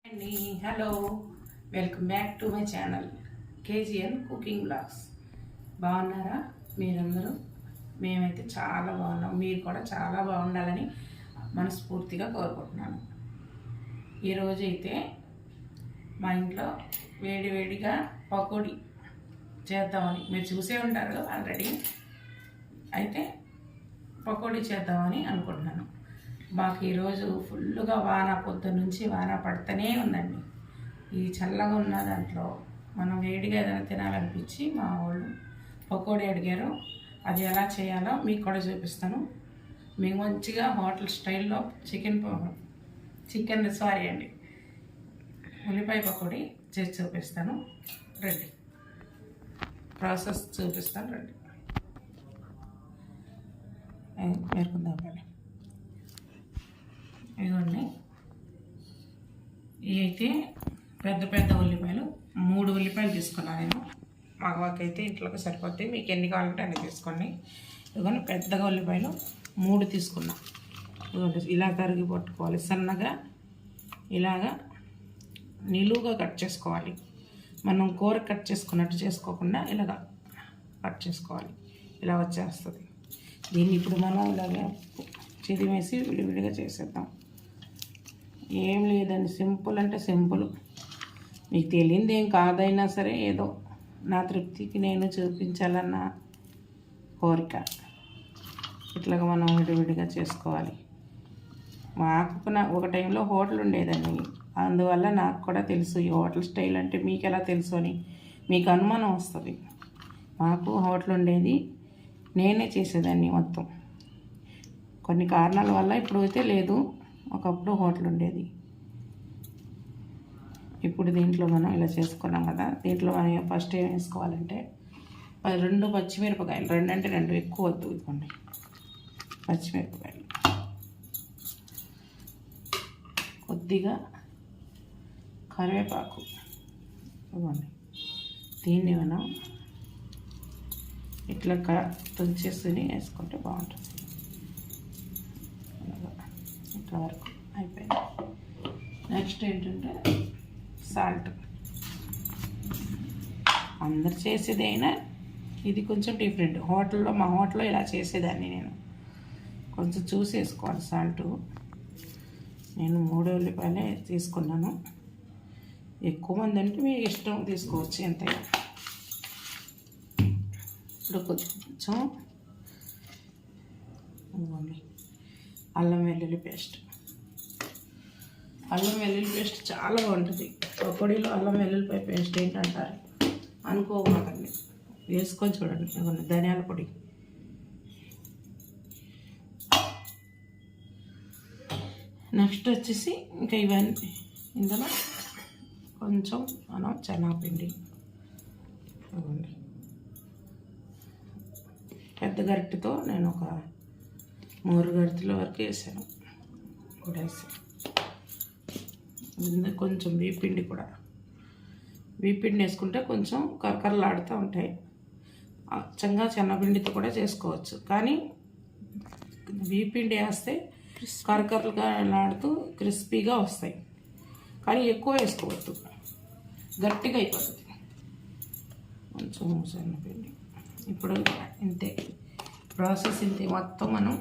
అండి hello, welcome back to my channel KGN cooking blogs. బాగున్నారా మీరందరూ? మేమైతే చాలా బాగున్నాం. మీరు కూడా చాలా బాగుండాలని మనస్ఫూర్తిగా కోరుకుంటున్నాను. ఈరోజు అయితే మా ఇంట్లో వేడివేడిగా పకోడీ చేద్దామని, మీరు చూసే ఉంటారు ఆల్రెడీ. అయితే పకోడీ చేద్దామని అనుకుంటున్నాను. మాకు ఈరోజు ఫుల్గా వాన, పొద్దున్న నుంచి వాన పడుతూనే ఉందండి. ఈ చల్లగా ఉన్న దాంట్లో మనం వేడిగా ఏదైనా తినాలనిపించి మా వాళ్ళు పకోడీ అడిగారు. అది ఎలా చేయాలో మీకు కూడా చూపిస్తాను. మేము మంచిగా హోటల్ స్టైల్లో ఉల్లిపాయ పకోడీ చేసి చూపిస్తాను. రండి, ప్రాసెస్ చూపిస్తాను. రండి మేరుకుందాం. ఇదిగోండి, ఇవి అయితే పెద్ద పెద్ద ఉల్లిపాయలు 3 ఉల్లిపాయలు తీసుకున్నాను నేను. మగవాకైతే ఇంట్లోకి సరిపోద్ది, మీకు ఎన్ని కావాలంటే అన్ని తీసుకోండి. ఇదిగోండి, పెద్దగా ఉల్లిపాయలు 3 తీసుకున్నా. ఇదిగోండి, ఇలా తరిగి పట్టుకోవాలి. సన్నగా ఇలాగా నిలువుగా కట్ చేసుకోవాలి. మనం కూర కట్ చేసుకున్నట్టు చేసుకోకుండా ఇలాగా కట్ చేసుకోవాలి. ఇలా వచ్చేస్తుంది. దీన్ని ఇప్పుడు మనం ఇలాగే చిదిమేసి విడివిడిగా చేసేద్దాం. ఏం లేదండి, సింపుల్ అంటే సింపుల్. మీకు తెలియదు ఏం కాదైనా సరే, ఏదో నా తృప్తికి నేను చూపించాలన్న కోరిక. ఇట్లాగా మనం విడివిడిగా చేసుకోవాలి. మాకు ఒక టైంలో హోటల్ ఉండేదండి, అందువల్ల నాకు కూడా తెలుసు ఈ హోటల్ స్టైల్ అంటే. మీకు ఎలా తెలుసు అని మీకు అనుమానం వస్తుంది. మాకు హోటల్ ఉండేది, నేనే చేసేదాన్ని మొత్తం. కొన్ని కారణాల వల్ల ఇప్పుడు అయితే లేదు, ఒకప్పుడు హోటల్ ఉండేది. ఇప్పుడు దీంట్లో మనం ఇలా చేసుకున్నాం కదా, దీంట్లో మనం ఫస్ట్ ఏం వేసుకోవాలంటే 2 పచ్చిమిరపకాయలు, 2 అంటే 2, ఎక్కువ వద్దు. ఇదిగోండి పచ్చిమిరపకాయలు, కొద్దిగా కరివేపాకు. ఇదిగోండి, దీన్ని మనం ఇట్లా తుంచేసుకుని వేసుకుంటే బాగుంటుంది. ఇట్లా వరకు అయిపోయింది. నెక్స్ట్ ఏంటంటే సాల్ట్. అందరు చేసేదైనా ఇది కొంచెం డిఫరెంట్. మా హోటల్లో ఇలా చేసేదాన్ని నేను. కొంచెం చూసి వేసుకోవాలి సాల్ట్. నేను 3 ఉల్లిపాయలే తీసుకున్నాను. ఎక్కువ మంది అంటే మీ ఇష్టం, తీసుకోవచ్చు ఎంతైనా. ఇప్పుడు కొంచెం అల్లం వెల్లుల్లి పేస్ట్. అల్లం వెల్లుల్లి పేస్ట్ చాలా బాగుంటుంది పకోడీలో. అల్లం వెల్లుల్లిపాయ పేస్ట్ ఏంటంటారు అనుకోమాకండి, వేసుకొని చూడండి. ధనియాల పొడి, నెక్స్ట్ వచ్చేసి ఇంకా ఇవన్నీ. ఇందులో కొంచెం మనం శనగపిండి, ఇవ్వండి. పెద్ద గరిటెతో నేను ఒక 3 గరిటెల వరకు వేసాను. కూడా వేసాను. కొంచెం వీపిండి కూడా. వీపిండి వేసుకుంటే కొంచెం కరకరలాడుతూ ఉంటాయి. అచ్చంగా శనగపిండితో కూడా చేసుకోవచ్చు, కానీ వీపిండి వేస్తే కరకరలుగా లాడుతూ క్రిస్పీగా వస్తాయి. కానీ ఎక్కువ వేసుకోవద్దు, గట్టిగా అయిపోతుంది. కొంచెం శనగపిండి. ఇప్పుడు ఇంతే ప్రాసెస్, ఇంతే. మొత్తం మనం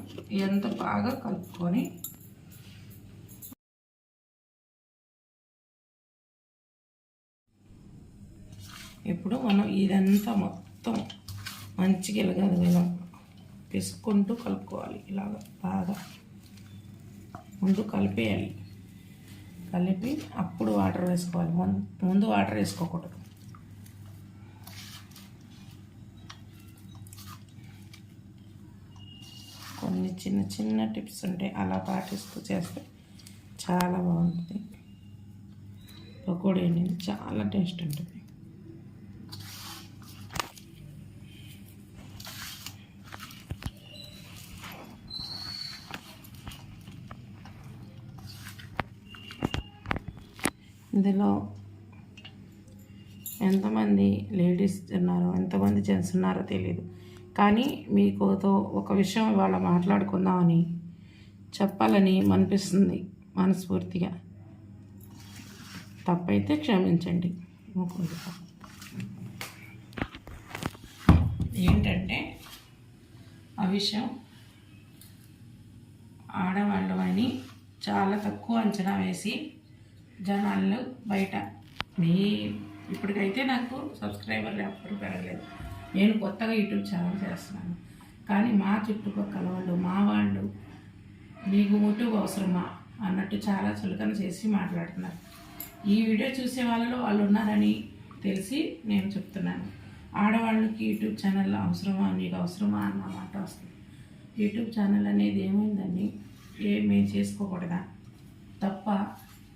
ఎంత బాగా కలుపుకొని ఇప్పుడు మనం ఇదంతా మొత్తం మంచిగా ఇలా పిసుకుంటూ కలుపుకోవాలి. ఇలాగ బాగా ముందు కలిపేయాలి. కలిపి అప్పుడు వాటర్ వేసుకోవాలి. ముందు వాటర్ వేసుకోకూడదు. కొన్ని చిన్న చిన్న టిప్స్ ఉంటాయి, అలా పాటిస్తూ చేస్తే చాలా బాగుంటుంది. పకోడీ అనేది చాలా టేస్ట్ ఉంటుంది. ఇందులో ఎంతమంది లేడీస్ ఉన్నారో, ఎంతమంది జెంట్స్ ఉన్నారో తెలియదు, కానీ మీకుతో ఒక విషయం ఇవాళ మాట్లాడుకుందామని చెప్పాలని అనిపిస్తుంది మనస్ఫూర్తిగా. తప్పైతే క్షమించండి. ఏంటంటే ఆ విషయం ఆడవాళ్ళు అని చాలా తక్కువ అంచనా వేసి జనాలు బయట ఇప్పటికైతే నాకు సబ్స్క్రైబర్లు ఎప్పుడు పెరగలేదు. నేను కొత్తగా యూట్యూబ్ ఛానల్ చేస్తున్నాను. కానీ మా చుట్టుపక్కల వాళ్ళు నీకు యూట్యూబ్ అవసరమా అన్నట్టు చాలా చులకన చేసి మాట్లాడుతున్నారు. ఈ వీడియో చూసే వాళ్ళు ఉన్నారని తెలిసి నేను చెప్తున్నాను. ఆడవాళ్ళకి యూట్యూబ్ ఛానల్ అవసరమా, నీకు అవసరమా అన్న మాట వస్తుంది. యూట్యూబ్ ఛానల్ అనేది ఏమైందని మేము చేసుకోకూడదా? తప్ప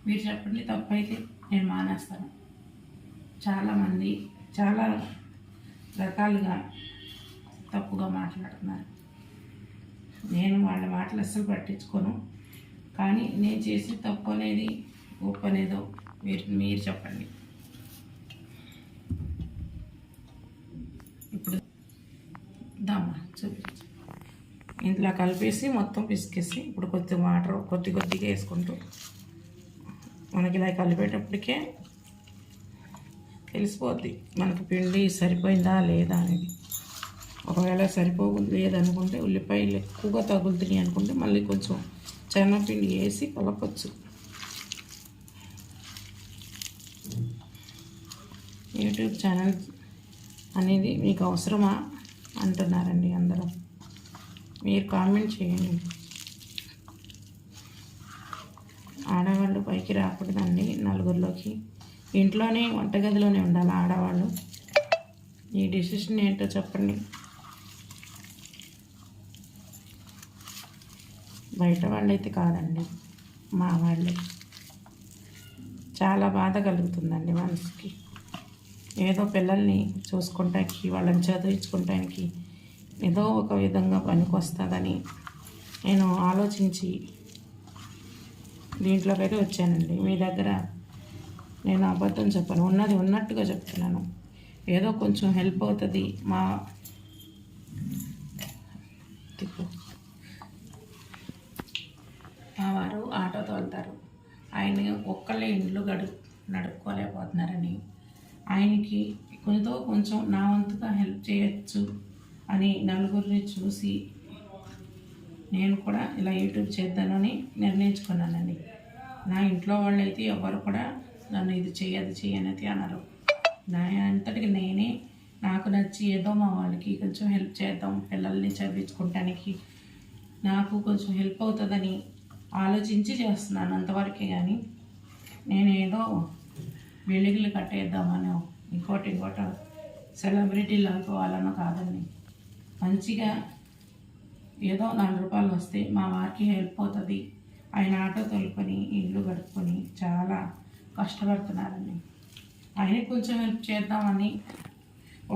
మీరు చెప్పండి. తప్పైతే నేను మానేస్తాను. చాలామంది చాలా రకాలుగా తప్పుగా మాట్లాడుతున్నారు. నేను వాళ్ళ మాటలు అస్సలు పట్టించుకోను. కానీ నేను చేసి తప్పు అనేది గొప్ప అనేదో మీరు చెప్పండి. ఇప్పుడు దమ్మా చూపించు. ఇంట్లో కలిపేసి మొత్తం పిసికేసి ఇప్పుడు కొద్దిగా వాటర్ కొద్దిగా వేసుకుంటూ మనకి ఇలా కలిపేటప్పటికే తెలిసిపోద్ది మనకు పిండి సరిపోయిందా లేదా అనేది. ఒకవేళ లేదనుకుంటే ఉల్లిపాయలు ఎక్కువగా తగులుతున్నాయి అనుకుంటే మళ్ళీ కొంచెం శనగపిండి వేసి కలపచ్చు. యూట్యూబ్ ఛానల్ అనేది మీకు అవసరమా అంటున్నారండి అందరూ. మీరు కామెంట్ చేయండి. ఆడవాళ్ళు పైకి రాకూడదండి నలుగురిలోకి. ఇంట్లోనే వంటగదిలోనే ఉండాలి ఆడవాళ్ళు. ఈ డిసిషన్ ఏంటో చెప్పండి. బయట వాళ్ళైతే కాదండి, మా వాళ్ళే. చాలా బాధ కలుగుతుందండి మనసుకి. ఏదో పిల్లల్ని చూసుకుంటానికి వాళ్ళని చదివించుకుంటానికి ఏదో ఒక విధంగా పనికొస్తుందని నేను ఆలోచించి దీంట్లోకి అయితే వచ్చానండి. మీ దగ్గర నేను అబద్ధం చెప్పను, ఉన్నది ఉన్నట్టుగా చెప్తున్నాను. ఏదో కొంచెం హెల్ప్ అవుతుంది. మా వారు ఆటో తోలుతారు. ఆయన ఒక్కళ్ళే ఇండ్లు నడుపుకోలేకపోతున్నారని ఆయనకి కొంచెం నా వంతుగా హెల్ప్ చేయొచ్చు అని నలుగురిని చూసి నేను కూడా ఇలా యూట్యూబ్ చేద్దానని నిర్ణయించుకున్నానండి. నా ఇంట్లో వాళ్ళు అయితే ఎవరు కూడా నన్ను ఇది చేయనది అన్నారు. నా అంతటికి నేనే నాకు నచ్చి ఏదో మా వాళ్ళకి కొంచెం హెల్ప్ చేద్దాం, పిల్లల్ని చదివించుకోవటానికి నాకు కొంచెం హెల్ప్ అవుతుందని ఆలోచించి చేస్తున్నాను అంతవరకే. కానీ నేను ఏదో బిల్డింగ్లు కట్టేద్దామనో ఇంకోటి సెలబ్రిటీలు అయిపోవాలనో కాదండి. మంచిగా ఏదో 4 రూపాయలు వస్తే మా వారికి హెల్ప్ అవుతుంది. ఆయన ఆటో తోలుకొని ఇల్లు గడుపుకొని చాలా కష్టపడుతున్నారండి. ఆయనకి కొంచెం హెల్ప్ చేద్దామని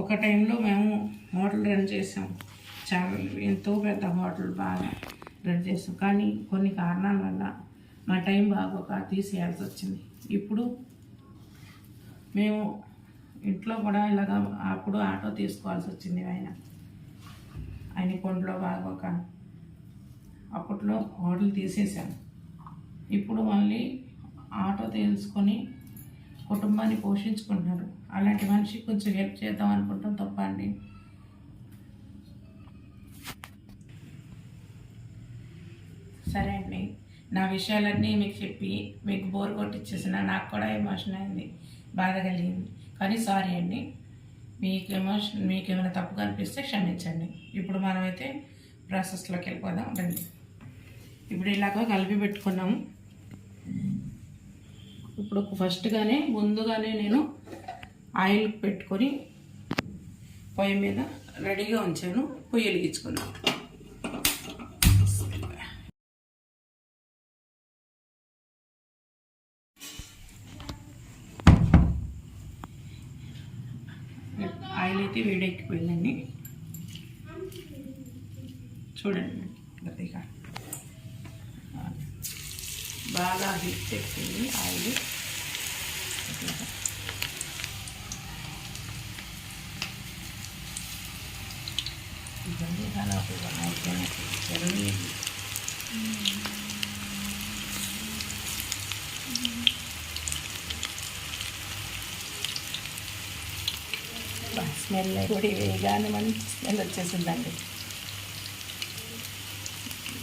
ఒక టైంలో మేము హోటల్ రన్ చేసాం. చాలా ఎంతో పెద్ద హోటల్ బాగా రన్ చేసాం. కానీ కొన్ని కారణాల వల్ల మా టైం బాగోక తీసేయాల్సి వచ్చింది. ఇప్పుడు మేము ఇంట్లో కూడా ఇలాగ అప్పుడు ఆటో తీసుకోవాల్సి వచ్చింది. ఆయన కొండలో బాగోక అప్పట్లో హోటల్ తీసేసాను. ఇప్పుడు మళ్ళీ ఆటో తీసుకొని కుటుంబాన్ని పోషించుకుంటున్నారు. అలాంటి మనిషికి కొంచెం హెల్ప్ చేద్దాం అనుకుంటాం తప్ప అండి. సరే అండి, నా విషయాలన్నీ మీకు చెప్పి మీకు బోర్ కొట్టించేసిన నాకు కూడా ఎమోషన్ అయింది, బాధ కలిగింది. కానీ సారీ అండి, మీకు ఏమైనా తప్పుగా అనిపిస్తే క్షమించండి. ఇప్పుడు మనమైతే ప్రాసెస్లోకి వెళ్ళిపోదాం రండి. ఇప్పుడు ఇలాగ కలిపి పెట్టుకున్నాము. ఇప్పుడు ముందుగానే నేను ఆయిల్ పెట్టుకొని పొయ్యి మీద రెడీగా ఉంచాను. పొయ్యి వెలిగించుకున్నాను. ఆయిల్ అయితే వేడెక్కిపోయిందండి. చూడండి, గట్టిగా బాగా హీట్ ఎక్కింది ఆయిల్. ఇవన్నీ చాలా అయిపోయినట్టు స్మెల్ పొడి వేయగానే మంచి స్మెల్ వచ్చేసిందండి.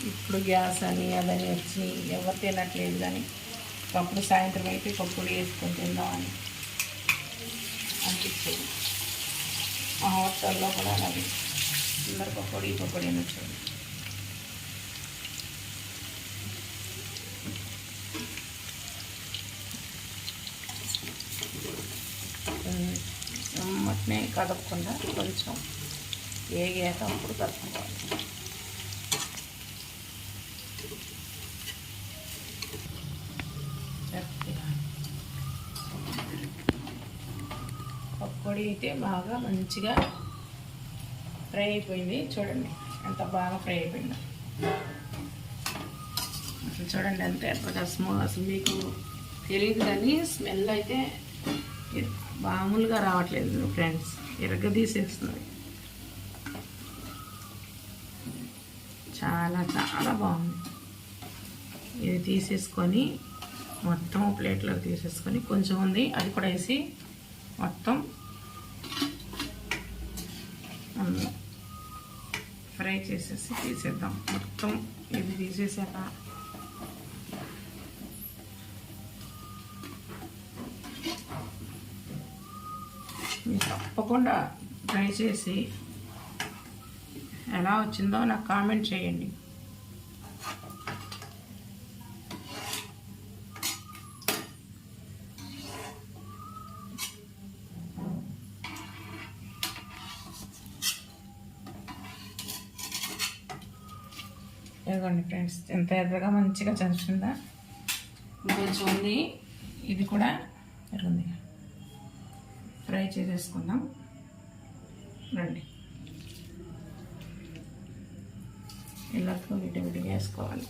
ఇప్పుడు గ్యాస్ అని అదని వచ్చి ఎవరు తినట్లేదు, కానీ ఒకప్పుడు సాయంత్రం అయితే పప్పుడి వేసుకొని తిందామని అనిపించేది. ఆ హోటల్లో కూడా అలాగే అందరు పకోడీ అని వచ్చేది. మట్నే కదపకుండా కొంచెం ఏగాక అప్పుడు కలుపుకోవాలి. పకోడీ అయితే బాగా మంచిగా ఫ్రై అయిపోయింది. చూడండి ఎంత బాగా ఫ్రై అయిపోయిందో. అసలు చూడండి ఎంత ఎర్రగా అసలు మీకు తెలియదు, కానీ స్మెల్ అయితే మామూలుగా రావట్లేదు ఫ్రెండ్స్, తీసేస్తుంది. చాలా చాలా బాగుంది. ఇది తీసేసుకొని మొత్తం ప్లేట్లో తీసేసుకొని కొంచెం ఉంది అది కూడా వేసి మొత్తం ఫ్రై చేసేసి తీసేద్దాం. మొత్తం ఇది తీసేసాక మీరు తప్పకుండా ట్రై చేసి ఎలా వచ్చిందో నాకు కామెంట్ చేయండి. ఇదిగోండి ఫ్రెండ్స్, ఎంత ఎర్రగా మంచిగా చంచుందా. కొంచెం ఉంది, ఇది కూడా ఎర్రది. ఫ్రై చేసేసుకుందాం రండి. ఇళ్ళకు విడివిడిగా వేసుకోవాలి.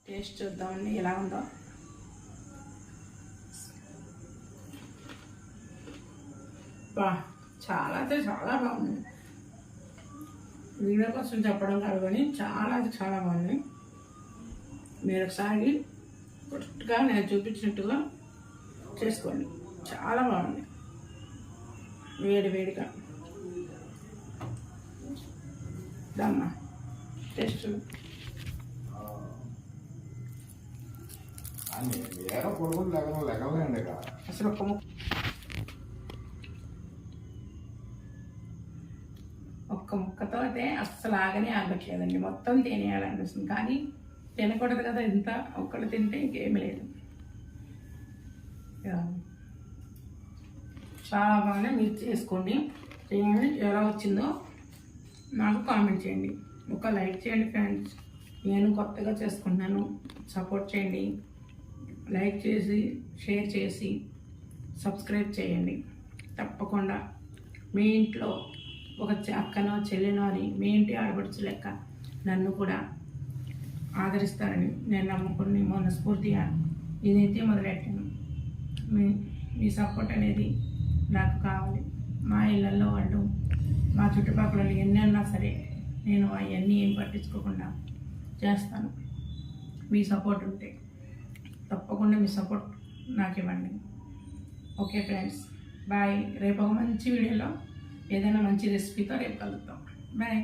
టేస్ట్ చూద్దామండి ఎలా ఉందో. చాలా అయితే చాలా బాగుంది. వీడియో కోసం చెప్పడం కాదు, కానీ చాలా బాగుంది. మీరు ఒకసారి కరెక్ట్గా నేను చూపించినట్టుగా చేసుకోండి. చాలా బాగుంది. వేడిగా దమ్మా టేస్ట్ అసలు ఒక్క ముక్కతో అయితే అస్సలు ఆగట్లేదండి. మొత్తం తినేయాలనిపిస్తుంది, కానీ తినకూడదు కదా. ఇంత ఒక్కడు తింటే ఇంకేమీ లేదు. చాలా బాగా మీరు చేసుకోండి. చేయండి, ఎలా వచ్చిందో నాకు కామెంట్ చేయండి. ఒక లైక్ చేయండి ఫ్రెండ్స్. నేను కొత్తగా చేసుకుంటున్నాను, సపోర్ట్ చేయండి. లైక్ చేసి షేర్ చేసి సబ్స్క్రైబ్ చేయండి. తప్పకుండా మీ ఇంట్లో ఒక అక్కనో చెల్లెనో అని మీ ఇంటి ఆడపడుచు లెక్క నన్ను కూడా ఆదరిస్తారని నేను నమ్ముకుని మనస్ఫూర్తిగా ఇదైతే మొదలెట్టాను. మీ సపోర్ట్ అనేది నాకు కావాలి. మా ఇళ్ళల్లో వాళ్ళు, మా చుట్టుపక్కల ఎన్ని అన్నా సరే నేను అవన్నీ ఏం పట్టించుకోకుండా చేస్తాను. మీ సపోర్ట్ ఉంటే తప్పకుండా మీ సపోర్ట్ నాకు ఇవ్వండి. Okay friends, bye. రేపు ఒక మంచి వీడియోలో ఏదైనా మంచి రెసిపీతో రేపు కలుద్దాం. బాయ్.